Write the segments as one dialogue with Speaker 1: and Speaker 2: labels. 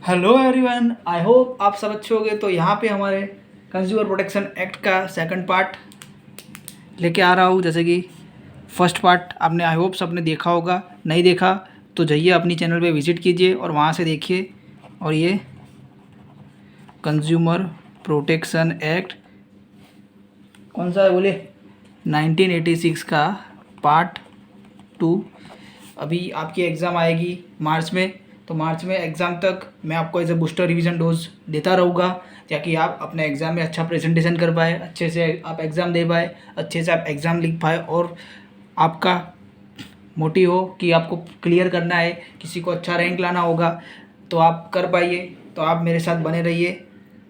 Speaker 1: Hello everyone, I hope आप सब अच्छे होंगे। तो यहाँ पे हमारे कंज्यूमर प्रोटेक्शन एक्ट का सेकंड पार्ट लेके आ रहा हूँ। जैसे कि फर्स्ट पार्ट आपने आई होप सबने देखा होगा, नहीं देखा तो जाइए अपनी चैनल पे विज़िट कीजिए और वहाँ से देखिए। और ये कंज्यूमर प्रोटेक्शन एक्ट कौन सा है बोले, 1986 का पार्ट 2। अभी आपकी एग्ज़ाम आएगी मार्च में, तो मार्च में एग्ज़ाम तक मैं आपको as a booster revision dose देता रहूँगा, ताकि आप अपने एग्ज़ाम में अच्छा प्रेजेंटेशन कर पाए, अच्छे से आप एग्ज़ाम दे पाए, अच्छे से आप एग्ज़ाम लिख पाए और आपका मोटिव हो कि आपको क्लियर करना है, किसी को अच्छा रैंक लाना होगा तो आप कर पाइए। तो आप मेरे साथ बने रहिए।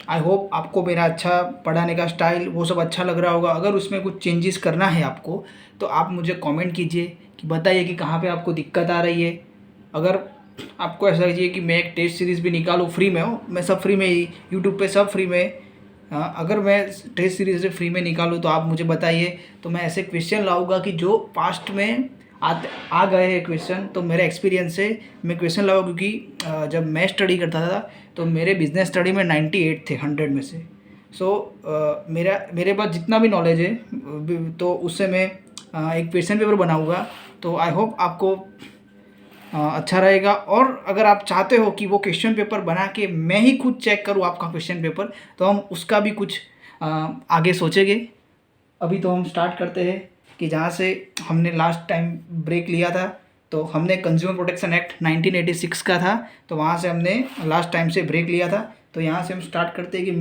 Speaker 1: आई होप आपको मेरा अच्छा पढ़ाने का स्टाइल वो सब अच्छा लग रहा होगा। अगर उसमें कुछ चेंजेस करना है आपको तो आप मुझे कमेंट कीजिए कि बताइए कि कहाँ पे आपको दिक्कत आ रही है। अगर आपको ऐसा कीजिए कि मैं एक टेस्ट सीरीज़ भी निकालूँ फ्री में, हो मैं सब फ्री में ही यूट्यूब पे सब फ्री में। हाँ, अगर मैं टेस्ट सीरीज से फ्री में निकालूँ तो आप मुझे बताइए, तो मैं ऐसे क्वेश्चन लाऊंगा कि जो पास्ट में आ गए हैं क्वेश्चन। तो मेरे एक्सपीरियंस से मैं क्वेश्चन लाऊंगा, क्योंकि जब मैं स्टडी करता था तो मेरे बिजनेस स्टडी में 98 थे 100 में से। सो मेरे पास जितना भी नॉलेज है तो उससे मैं एक क्वेश्चन पेपर बनाऊंगा। तो आई होप आपको अच्छा रहेगा। और अगर आप चाहते हो कि वो क्वेश्चन पेपर बना के मैं ही खुद चेक करूँ आपका क्वेश्चन पेपर, तो हम उसका भी कुछ आगे सोचेंगे। अभी तो हम स्टार्ट करते हैं कि जहाँ से हमने लास्ट टाइम ब्रेक लिया था। तो हमने कंज्यूमर प्रोटेक्शन एक्ट 1986 का था, तो वहाँ से हमने लास्ट टाइम से ब्रेक लिया था। तो यहाँ से हम स्टार्ट करते हैं कि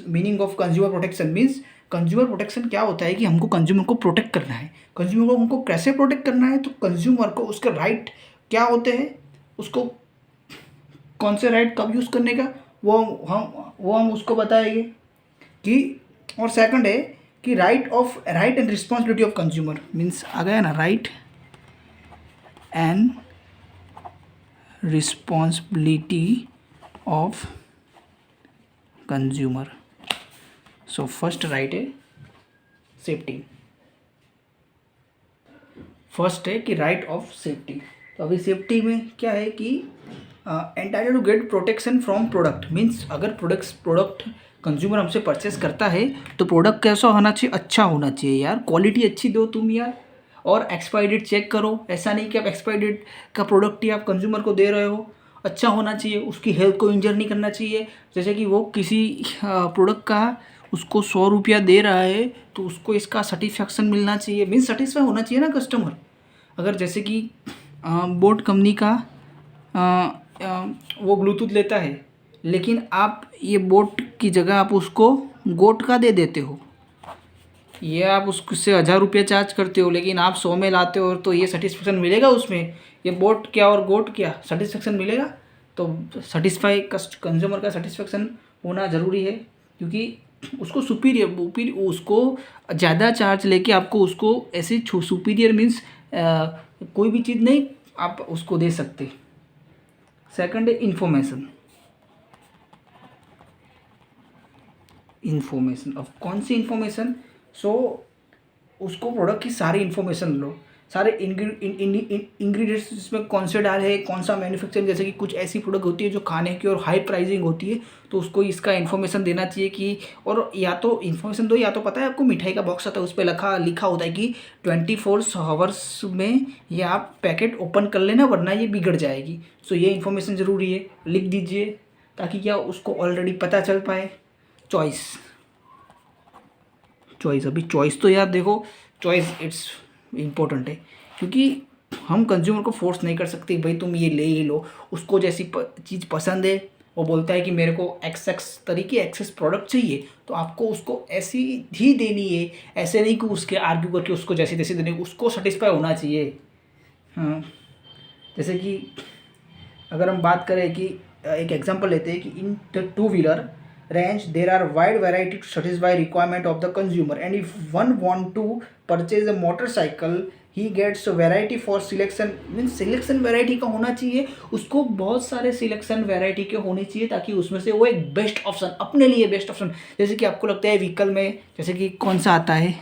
Speaker 1: meaning of consumer protection means consumer protection क्या होता है, कि हमको कंज्यूमर को प्रोटेक्ट करना है। कंज्यूमर को हमको कैसे प्रोटेक्ट करना है, तो कंज्यूमर को उसके राइट क्या होते हैं, उसको कौन से राइट कब यूज़ करने का वो हम उसको बताएंगे कि। और सेकंड है कि right and responsibility of consumer means आ गया ना, right and responsibility of consumer. So first right है सेफ्टी। फर्स्ट है कि राइट ऑफ सेफ्टी। तो अभी सेफ्टी में क्या है कि entitle to get protection from product means अगर प्रोडक्ट कंज्यूमर हमसे परचेस करता है तो प्रोडक्ट कैसा होना चाहिए, अच्छा होना चाहिए यार, क्वालिटी अच्छी दो तुम यार। और एक्सपायरी डेट चेक करो, ऐसा नहीं कि आप एक्सपायरी डेट का प्रोडक्ट ही आप कंज्यूमर को दे रहे हो। अच्छा होना चाहिए, उसकी हेल्थ को इंजर नहीं करना चाहिए। जैसे कि वो किसी प्रोडक्ट का उसको 100 रुपया दे रहा है तो उसको इसका सर्टिफिकेशन मिलना चाहिए, मीन्स सेटिस्फाई होना चाहिए ना कस्टमर। अगर जैसे कि बोट कंपनी का वो ब्लूटूथ लेता है, लेकिन आप ये बोट की जगह आप उसको गोट का दे देते हो, ये आप उससे 1000 रुपये चार्ज करते हो, लेकिन आप 100 में लाते हो, तो ये सेटिस्फेक्शन मिलेगा उसमें? ये बोट क्या और गोट क्या सेटिस्फेक्शन मिलेगा? तो सेटिस्फाई कंज्यूमर का सेटिस्फेक्शन होना ज़रूरी है, क्योंकि उसको सुपीरियर उसको ज़्यादा चार्ज लेके आपको उसको ऐसे सुपीरियर मीन्स कोई भी चीज़ नहीं आप उसको दे सकते। सेकंड है इन्फॉर्मेशन। अब कौन सी इन्फॉर्मेशन? सो उसको प्रोडक्ट की सारी इन्फॉर्मेशन लो, सारे इंग्रेडिएंट्स इसमें कौन से डाले हैं, कौन सा मैन्युफैक्चरिंग। जैसे कि कुछ ऐसी प्रोडक्ट होती है जो खाने की और हाई प्राइसिंग होती है, तो उसको इसका इन्फॉर्मेशन देना चाहिए कि। और या तो इन्फॉर्मेशन दो, या तो पता है आपको मिठाई का बॉक्स आता है उस पर लिखा होता है कि 24 आवर्स में ये आप पैकेट ओपन कर लेना वरना ये बिगड़ जाएगी। सो ये इन्फॉर्मेशन ज़रूरी है, लिख दीजिए, ताकि क्या उसको ऑलरेडी पता चल पाए। चॉइस अभी चॉइस तो यार देखो, चॉइस इट्स इम्पोर्टेंट है, क्योंकि हम कंज्यूमर को फोर्स नहीं कर सकते भाई तुम ये ले ही लो। उसको जैसी चीज़ पसंद है, वो बोलता है कि मेरे को एक्सेस प्रोडक्ट चाहिए, तो आपको उसको ऐसी ही देनी है। ऐसे नहीं कि उसके आर्ग्यू करके उसको जैसी तैसी देनी, उसको सेटिस्फाई होना चाहिए। हाँ, जैसे कि अगर हम बात करें कि एक एग्जांपल लेते हैं कि in the two wheeler range there are wide variety to satisfy requirement of the consumer, and if one want to purchase a motorcycle he gets a variety for selection means selection variety का होना चाहिए, उसको बहुत सारे selection variety के होने चाहिए, ताकि उसमें से वो एक बेस्ट ऑप्शन अपने लिए बेस्ट ऑप्शन। जैसे कि आपको लगता है व्हीकल में जैसे कि कौन सा आता है,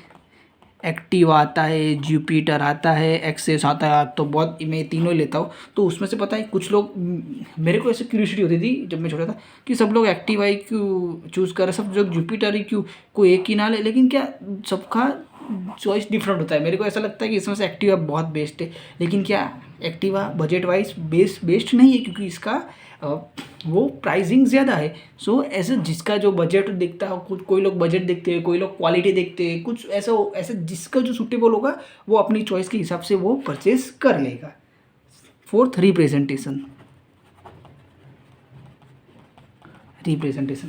Speaker 1: एक्टिवा आता है, जुपिटर आता है, एक्सेस आता है, तो बहुत मैं तीनों ही लेता हूँ। तो उसमें से पता है कुछ लोग मेरे को ऐसे क्यूरियोसिटी होती थी जब मैं छोटा था कि सब लोग एक्टिवा ही क्यों चूज़ कर रहे, सब लोग जुपिटर ही क्यों, कोई एक ही ना ले। लेकिन क्या सबका चॉइस डिफरेंट होता है। मेरे को ऐसा लगता है कि इसमें से एक्टिवा बहुत बेस्ट है। लेकिन क्या एक्टिवा बजट वाइज बेस्ट नहीं है, क्योंकि इसका वो प्राइसिंग ज़्यादा है। सो ऐसे जिसका जो बजट देखता है, कुछ कोई लोग बजट देखते हैं, कोई लोग क्वालिटी देखते हैं, कुछ ऐसा ऐसे जिसका जो सूटेबल होगा वो अपनी चॉइस के हिसाब से वो परचेज कर लेगा। Fourth, representation.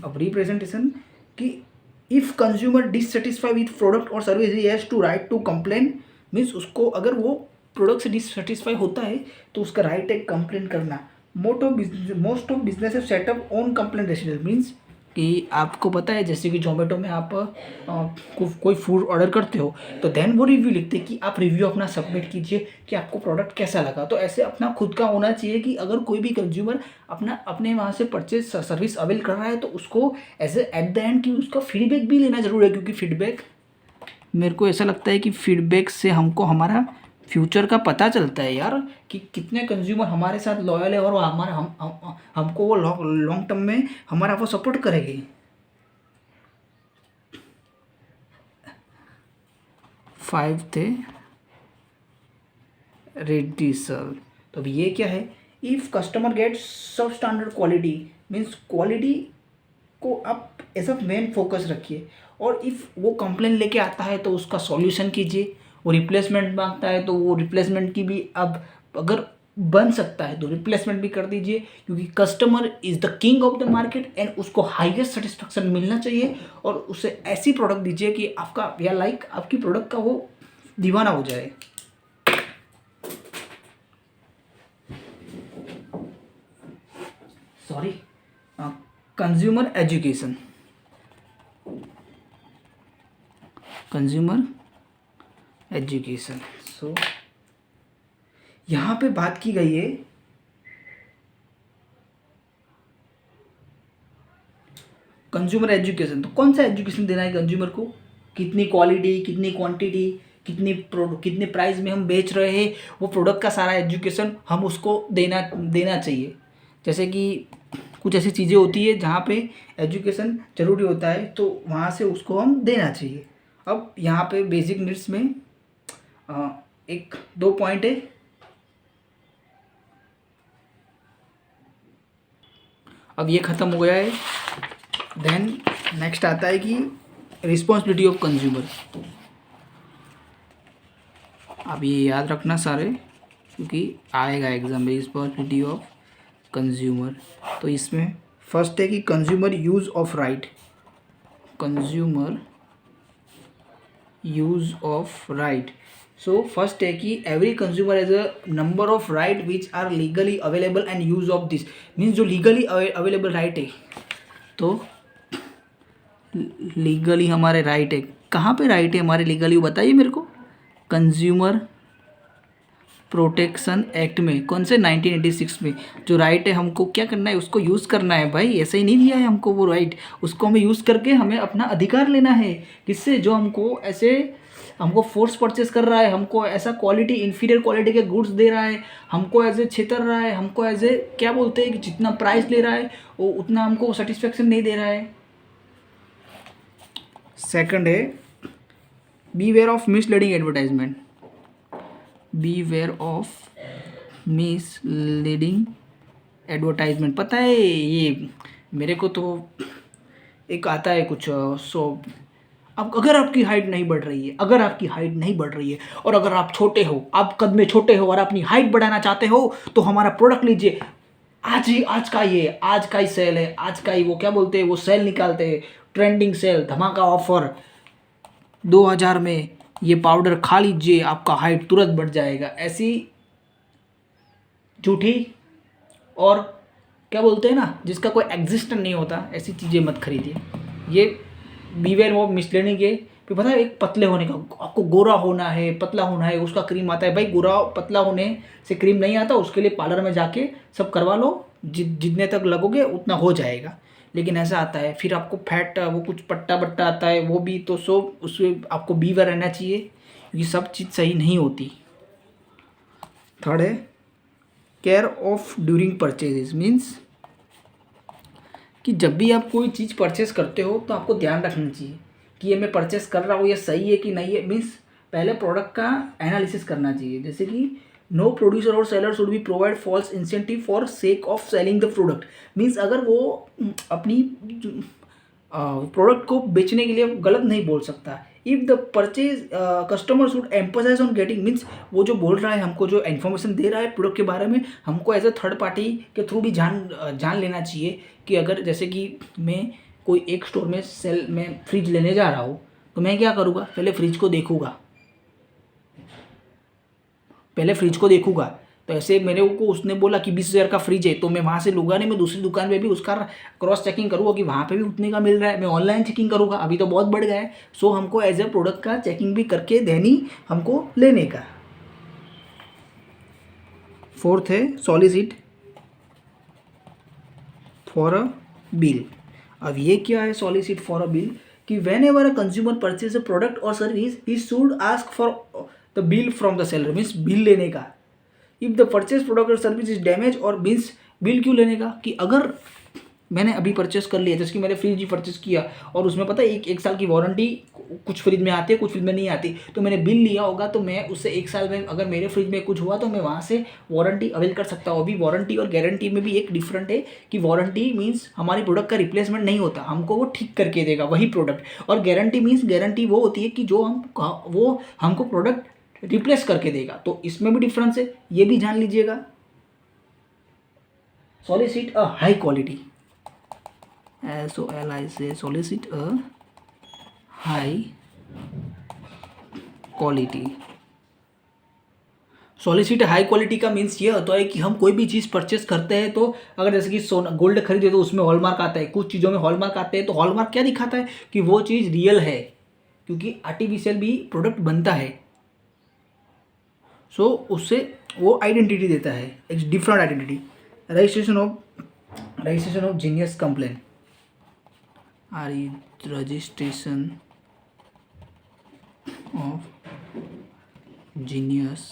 Speaker 1: अब रिप्रेजेंटेशन कि if consumer dissatisfy with product और service he has to right to complain. Means उसको अगर वो प्रोडक्ट से डिससेटिस्फाई होता है तो उसका राइट है कंप्लेन करना। Most of business setup on complain residence. Means कि आपको पता है जैसे कि जोमेटो में आप कोई फूड ऑर्डर करते हो तो देन वो रिव्यू लिखते हैं कि आप रिव्यू अपना सबमिट कीजिए कि आपको प्रोडक्ट कैसा लगा। तो ऐसे अपना खुद का होना चाहिए कि अगर कोई भी कंज्यूमर अपने वहाँ से परचेज सर्विस अवेल कर रहा है तो उसको ऐसे एट द एंड कि उसका फीडबैक भी लेना ज़रूरी है। क्योंकि फीडबैक, मेरे को ऐसा लगता है कि फीडबैक से हमको हमारा फ्यूचर का पता चलता है यार, कि कितने कंज्यूमर हमारे साथ लॉयल है और वो हमारा हमको वो लॉन्ग टर्म में हमारा वो सपोर्ट करेगी। 5 थे रेडिसल। तो अब ये क्या है, इफ़ कस्टमर गेट सब स्टैंडर्ड क्वालिटी। मीन्स क्वालिटी को आप ऐसा मेन फोकस रखिए। और इफ़ वो कंप्लेन लेके आता है तो उसका सॉल्यूशन कीजिए। वो रिप्लेसमेंट मांगता है तो वो रिप्लेसमेंट की भी, अब अगर बन सकता है तो रिप्लेसमेंट भी कर दीजिए। क्योंकि customer is the king of the market and उसको हाईएस्ट सेटिस्फेक्शन मिलना चाहिए। और उसे ऐसी प्रोडक्ट दीजिए कि आपका या लाइक आपकी प्रोडक्ट का वो दीवाना हो जाए। Sorry, consumer education. सो यहाँ पे बात की गई है कंज्यूमर एजुकेशन। तो कौन सा एजुकेशन देना है कंज्यूमर को, कितनी क्वालिटी, कितनी क्वांटिटी, कितने प्राइस में हम बेच रहे हैं, वो प्रोडक्ट का सारा एजुकेशन हम उसको देना चाहिए। जैसे कि कुछ ऐसी चीज़ें होती है जहाँ पे एजुकेशन ज़रूरी होता है तो वहाँ से उसको हम देना चाहिए। अब यहाँ पे बेसिक नीड्स में एक दो पॉइंट है। अब ये ख़त्म हो गया है। देन नेक्स्ट आता है कि रिस्पॉन्सिबिलिटी ऑफ कंज्यूमर। अब ये याद रखना सारे, क्योंकि आएगा एग्जाम में रिस्पॉन्सिबिलिटी ऑफ कंज्यूमर। तो इसमें फर्स्ट है कि consumer use of right. So first है कि every consumer as a number of right which are legally available and use of this. Means जो लीगली अवेलेबल राइट है, तो लीगली हमारे राइट है, कहाँ पे राइट है हमारे लीगली बताइए मेरे को। कंज्यूमर प्रोटेक्शन एक्ट में, कौन से 1986 में जो राइट है हमको क्या करना है, उसको यूज़ करना है भाई। ऐसे ही नहीं दिया है हमको वो राइट, उसको हमें यूज़ करके हमें अपना अधिकार लेना है। किससे, जो हमको फोर्स परचेस कर रहा है, हमको ऐसा क्वालिटी इन्फीरियर क्वालिटी के गुड्स दे रहा है, हमको एज ए छेतर रहा है, हमको एज ए क्या बोलते हैं कि जितना प्राइस ले रहा है वो उतना हमको सेटिस्फेक्शन नहीं दे रहा है। सेकंड है बीवेयर ऑफ मिसलीडिंग एडवर्टाइजमेंट। पता है ये मेरे को तो एक आता है कुछ अब अगर आपकी हाइट नहीं बढ़ रही है, और अगर आप छोटे हो, आप कद में छोटे हो और अपनी हाइट बढ़ाना चाहते हो तो हमारा प्रोडक्ट लीजिए। आज का ही सेल है, आज का ही वो क्या बोलते हैं, वो सेल निकालते हैं, ट्रेंडिंग सेल, धमाका ऑफर, 2000 में ये पाउडर खा लीजिए, आपका हाइट तुरंत बढ़ जाएगा। ऐसी झूठी और क्या बोलते हैं ना, जिसका कोई एग्जिस्टेंस नहीं होता, ऐसी चीज़ें मत खरीदिए। ये बीवेयर ऑफ मिसलीडिंग के फिर पता है, एक पतले होने का, आपको गोरा होना है, पतला होना है, उसका क्रीम आता है। भाई गोरा पतला होने से क्रीम नहीं आता, उसके लिए पार्लर में जाके सब करवा लो, जितने तक लगोगे उतना हो जाएगा। लेकिन ऐसा आता है फिर आपको फैट, वो कुछ पट्टा बट्टा आता है, वो भी तो सब उसमें आपको बीवर रहना चाहिए। ये सब चीज़ सही नहीं होती। थर्ड है care of during purchases, means कि जब भी आप कोई चीज़ परचेस करते हो तो आपको ध्यान रखना चाहिए कि ये मैं परचेस कर रहा हूँ ये सही है कि नहीं है। मीन्स पहले प्रोडक्ट का एनालिसिस करना चाहिए, जैसे कि नो प्रोड्यूसर और seller should be provide false incentive for sake of selling the product. Means अगर वो अपनी प्रोडक्ट को बेचने के लिए गलत नहीं बोल सकता। If the purchase customer should emphasize on getting, means वो जो बोल रहा है हमको, जो इन्फॉर्मेशन दे रहा है प्रोडक्ट के बारे में, हमको एज अ थर्ड पार्टी के थ्रू भी जान लेना चाहिए कि अगर जैसे कि मैं कोई एक स्टोर में फ्रिज लेने जा रहा हूँ तो मैं क्या करूँगा, पहले फ्रिज को देखूँगा। तो ऐसे मेरे को उसने बोला कि 20,000 का फ्रिज है तो मैं वहाँ से लूँगा नहीं, मैं दूसरी दुकान पे भी उसका क्रॉस चेकिंग करूँगा कि वहाँ पे भी उतने का मिल रहा है। मैं ऑनलाइन चेकिंग करूँगा, अभी तो बहुत बढ़ गया है। सो हमको एज ए प्रोडक्ट का चेकिंग भी करके देनी हमको लेने का। फोर्थ है सॉलिसिट फॉर अ बिल। अब ये क्या है सॉलिसिट फॉर अ बिल, कि whenever a consumer purchase a product और service he should ask for the bill from the seller, means bill लेने का। इफ़ द परचेज प्रोडक्ट और service is damage, और मीन्स बिल क्यों लेने का, कि अगर मैंने अभी परचेस कर लिया, जैसे कि मैंने फ्रिज ही परचेस किया और उसमें पता है एक साल की वारंटी कुछ फ्रिज में आती है कुछ फ्रिज में नहीं आती, तो मैंने बिल लिया होगा तो मैं उससे एक साल में अगर मेरे फ्रिज में कुछ हुआ तो मैं वहाँ से वारंटी अवेल कर सकता हूँ। अभी वारंटी और गारंटी में भी एक डिफरेंट है कि वारंटी मीन्स हमारी प्रोडक्ट का रिप्लेसमेंट नहीं होता, हमको वो ठीक करके देगा वही प्रोडक्ट, और गारंटी मीन्स गारंटी वो होती है कि जो वो हमको प्रोडक्ट रिप्लेस करके देगा। तो इसमें भी डिफरेंस है, ये भी जान लीजिएगा। Solicit a high quality, SOLIC, solicit a high quality। Solicit high quality का मीन्स ये होता है कि हम कोई भी चीज़ परचेस करते हैं तो अगर जैसे कि सोना गोल्ड खरीदे तो उसमें हॉलमार्क आता है, कुछ चीज़ों में हॉलमार्क आते हैं। तो हॉलमार्क क्या दिखाता है कि वो चीज़ रियल है, क्योंकि आर्टिफिशियल भी प्रोडक्ट बनता है। सो उससे वो आइडेंटिटी देता है, एक different identity. Registration of genius complain, registration of genius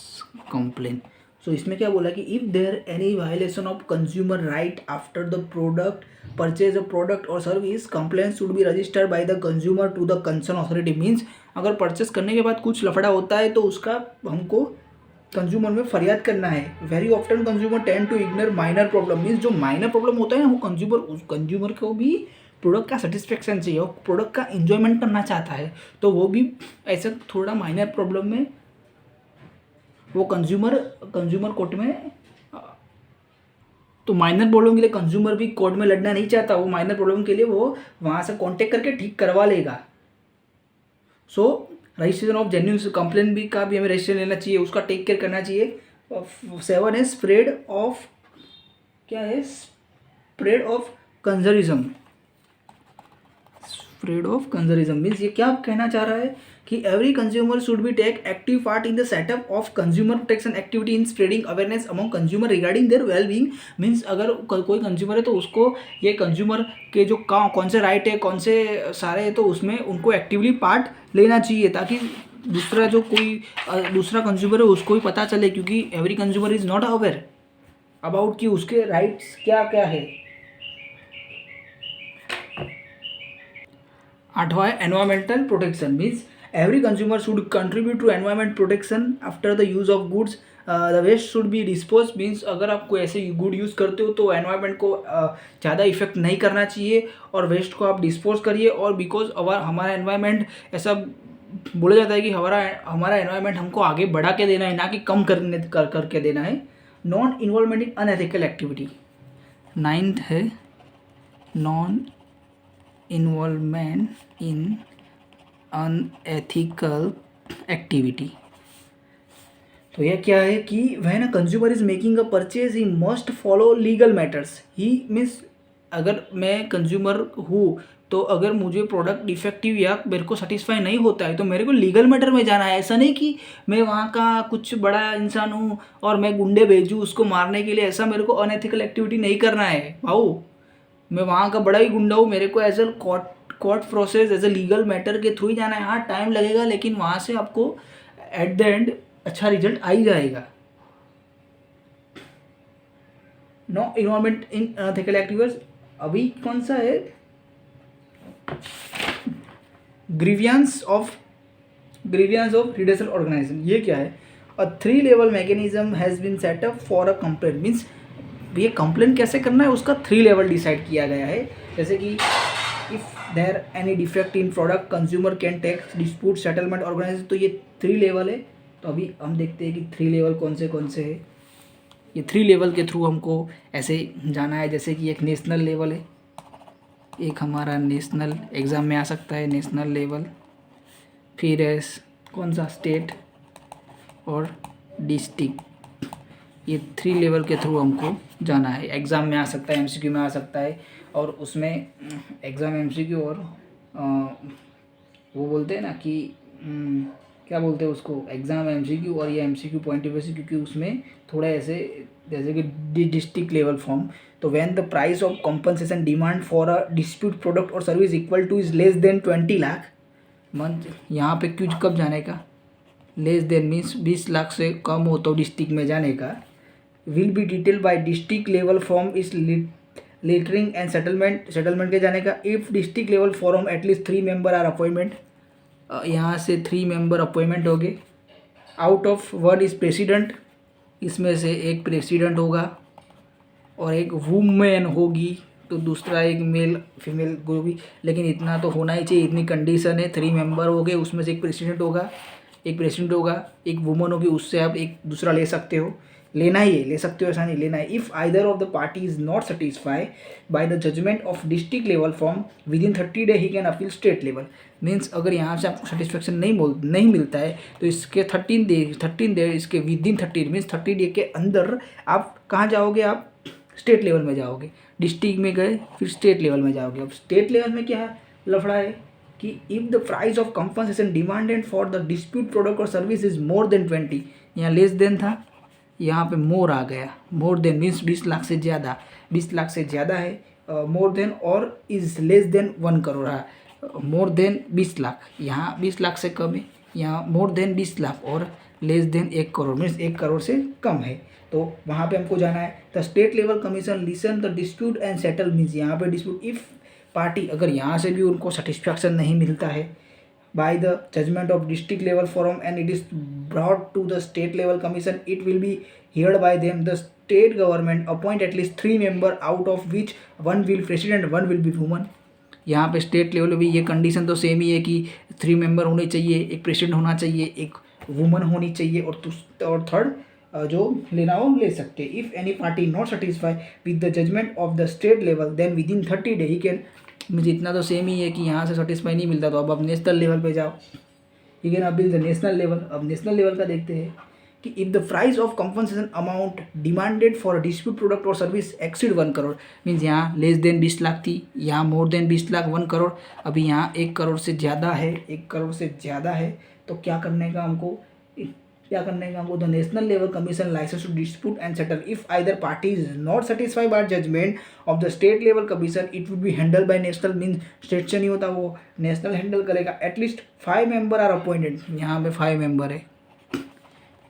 Speaker 1: complain. So इसमें क्या बोला कि if there any violation of consumer right after the product purchase a product और service, complain should be registered by the consumer to the concern authority. Means अगर purchase करने के बाद कुछ लफड़ा होता है तो उसका हमको कंज्यूमर में फरियाद करना है। Very often consumer tend to ignore minor problem, means जो माइनर प्रॉब्लम होता है ना वो कंज्यूमर को भी प्रोडक्ट का सेटिस्फेक्शन चाहिए, वो प्रोडक्ट का इंजॉयमेंट करना चाहता है, तो वो भी ऐसा थोड़ा माइनर प्रॉब्लम में वो कंज्यूमर कोर्ट में, तो माइनर प्रॉब्लम के लिए कंज्यूमर भी कोर्ट में लड़ना नहीं चाहता, वो माइनर प्रॉब्लम के लिए वो वहाँ से कॉन्टेक्ट करके ठीक करवा लेगा। सो रजिस्ट्रेशन ऑफ जेन्युइन कंप्लेन भी का भी हमें रजिस्ट्रेशन लेना चाहिए, उसका टेक केयर करना चाहिए। 7 है स्प्रेड ऑफ, क्या है spread of consumerism. Spread of consumerism means ये क्या कहना चाह रहा है कि every consumer should be take active part in the setup of consumer protection activity in spreading awareness among consumer regarding their well being. Means अगर कोई consumer है तो उसको ये कंज्यूमर के जो कौन से राइट है कौन से सारे है तो उसमें उनको एक्टिवली पार्ट लेना चाहिए, ताकि दूसरा कंज्यूमर है उसको भी पता चले, क्योंकि every consumer is not aware about कि उसके राइट्स क्या क्या है। 8वां है environmental protection, means every consumer should contribute to environment protection after the use of goods. The waste should be dispose, means अगर आप कोई ऐसे गुड यूज़ करते हो तो एनवायरमेंट को ज़्यादा इफेक्ट नहीं करना चाहिए और वेस्ट को आप डिस्पोज करिए। और बिकॉज हमारा एनवायरमेंट ऐसा बोला जाता है कि हमारा एनवायरमेंट हमको आगे बढ़ा के देना है, ना कि कम करके देना है। Non involvement in unethical activity. 9th है non involvement in unethical activity. तो यह क्या है कि when a consumer is making a purchase he must follow legal matters. He means अगर मैं कंज्यूमर हूँ तो अगर मुझे प्रोडक्ट डिफेक्टिव या मेरे को सेटिस्फाई नहीं होता है तो मेरे को लीगल मैटर में जाना है। ऐसा नहीं कि मैं वहाँ का कुछ बड़ा इंसान हूँ और मैं गुंडे भेजूँ उसको मारने के लिए, ऐसा मेरे को अनएथिकल एक्टिविटी नहीं करना है भाऊ। मैं वहाँ का बड़ा ही गुंडा हूँ, मेरे को as a court process as a legal matter के थ्रू ही जाना है। हाँ टाइम लगेगा लेकिन वहाँ से आपको एट द एंड अच्छा रिजल्ट आ ही जाएगा। No involvement in unethical activities, अभी कौन सा है, ग्रीवियंस ऑफ रिडर्सल ऑर्गेनाइजेशन, ये क्या है, a 3 level mechanism has been set up for a complaint, means ये कंप्लेंट कैसे करना है उसका 3 लेवल डिसाइड किया गया है। जैसे कि if there any defect in product consumer can take dispute settlement organization, तो ये 3 लेवल है। तो अभी हम देखते हैं कि 3 लेवल कौन से है। ये 3 लेवल के थ्रू हमको ऐसे जाना है। जैसे कि एक नेशनल लेवल है, एक हमारा नेशनल एग्ज़ाम में आ सकता है नेशनल लेवल, फिर कौन सा स्टेट और डिस्ट्रिक्ट, ये 3 लेवल के थ्रू हमको जाना है। एग्ज़ाम में आ सकता है, एमसीक्यू में आ सकता है, और उसमें एग्ज़ाम एमसीक्यू और वो बोलते हैं ना कि क्या बोलते हैं उसको, एग्ज़ाम एमसीक्यू और ये एमसीक्यू पॉइंट ऑफ व्यू से, क्योंकि उसमें थोड़ा ऐसे जैसे कि डिस्ट्रिक्ट लेवल फॉर्म। तो when the price of compensation demand for a dispute product और service equal to is less than 20 lakh month, यहाँ पे क्यों कब जाने का, लेस देन मीन्स 20 लाख से कम हो तो डिस्ट्रिक्ट में जाने का। Will be detail by district level forum is lettering and settlement के जाने का। If district level forum at least 3 member are appointment, यहाँ से 3 मेंबर अपॉइंटमेंट हो गए। आउट ऑफ 1 इज प्रेसिडेंट, इसमें से एक प्रेसिडेंट होगा और एक वुमेन होगी, तो दूसरा एक मेल फीमेल होगी। लेकिन इतना तो होना ही चाहिए, इतनी कंडीशन है। 3 मेंबर हो गए, उसमें से एक प्रेसिडेंट होगा, एक वुमन होगी, उससे आप एक दूसरा ले सकते हो, लेना ही है, ले सकते हो ऐसा नहीं, लेना है। If either of the party is not satisfy by the judgement of district level forum within 30 day he can appeal state level, means अगर यहाँ से आपको सेटिस्फेक्शन नहीं मिलता है तो इसके 13 डे इसके विद इन 30 मीन्स 30 डे के अंदर आप कहाँ जाओगे, आप स्टेट लेवल में जाओगे। डिस्ट्रिक्ट में गए फिर स्टेट लेवल में जाओगे। अब स्टेट लेवल में क्या लफड़ा है कि if the price of compensation demanded for the dispute product और सर्विस इज मोर देन 20, यहाँ लेस देन था, यहाँ पे मोर आ गया। मोर देन मीन्स 20 लाख से ज़्यादा, 20 लाख से ज़्यादा है। मोर देन और इज लेस देन 1 करोड़ है। मोर देन 20 लाख, यहाँ 20 लाख से कम है, यहाँ मोर देन 20 लाख और less than 1 crore means 1 crore से कम है, तो वहाँ पे हमको जाना है। The state level commission listen the dispute and settle, means यहाँ पे डिस्प्यूट इफ़ पार्टी अगर यहाँ से भी उनको सेटिस्फैक्शन नहीं मिलता है by the judgment of district level forum and it is brought to the state level commission, it will be heard by them. The state government appoint at least 3 member out of which 1 will president, 1 will be woman। यहाँ पे state level भी ये condition तो same ही है कि 3 member होने चाहिए, एक प्रेसिडेंट होना चाहिए, एक वुमन होनी चाहिए, और थर्ड जो लेना हो ले सकते। If any party not satisfy with the judgement of the state level then within 30 day he can, मुझे इतना तो सेम ही है कि यहाँ से सेटिस्फाई नहीं मिलता तो अब आप नेशनल लेवल पे जाओ, ठीक है ना। अब नेशनल लेवल, अब नेशनल लेवल का देखते हैं कि if the price of compensation amount demanded for dispute product और सर्विस एक्सीड 1 करोड़, मीन्स यहाँ लेस देन 20 लाख थी, यहाँ मोर देन 20 लाख 1 करोड़, अभी यहाँ 1 करोड़ से ज़्यादा है, 1 करोड़ से ज़्यादा है, तो क्या करने का हमको, the national level commission license to dispute and settle. If either party is not satisfied by judgement of the state level commission it would be handle by national, means state से नहीं होता, वो नेशनल हैंडल करेगा। At least 5 member are appointed, यहाँ पे 5 member है,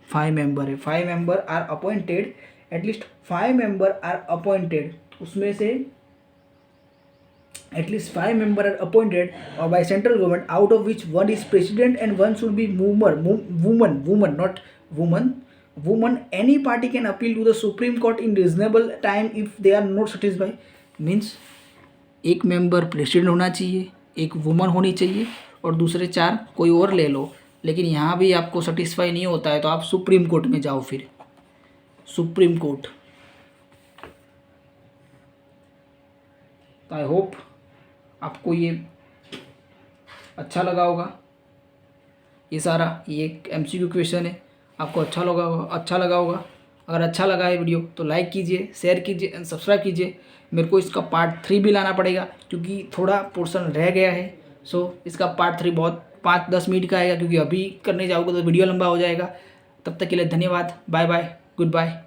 Speaker 1: 5 member are appointed, at least 5 member are appointed, उसमें से at least 5 members are appointed by central government, out of which 1 is president and 1 should be woman. Any party can appeal to the Supreme Court in reasonable time if they are not satisfied, means एक member president होना चाहिए, एक woman होनी चाहिए और दूसरे 4 कोई और ले लो। लेकिन यहाँ भी आपको सेटिस्फाई नहीं होता है तो आप सुप्रीम कोर्ट में जाओ, फिर सुप्रीम कोर्ट। आई होप आपको ये अच्छा लगा होगा, ये सारा ये एक MCQ क्वेश्चन है, आपको अच्छा लगा होगा। अगर अच्छा लगा है वीडियो तो लाइक कीजिए, शेयर कीजिए एंड सब्सक्राइब कीजिए। मेरे को इसका पार्ट 3 भी लाना पड़ेगा क्योंकि थोड़ा पोर्शन रह गया है। सो इसका पार्ट 3 बहुत 5-10 मिनट का आएगा, क्योंकि अभी करने जाओगे तो वीडियो लंबा हो जाएगा। तब तक के लिए धन्यवाद, बाय बाय, गुड बाय।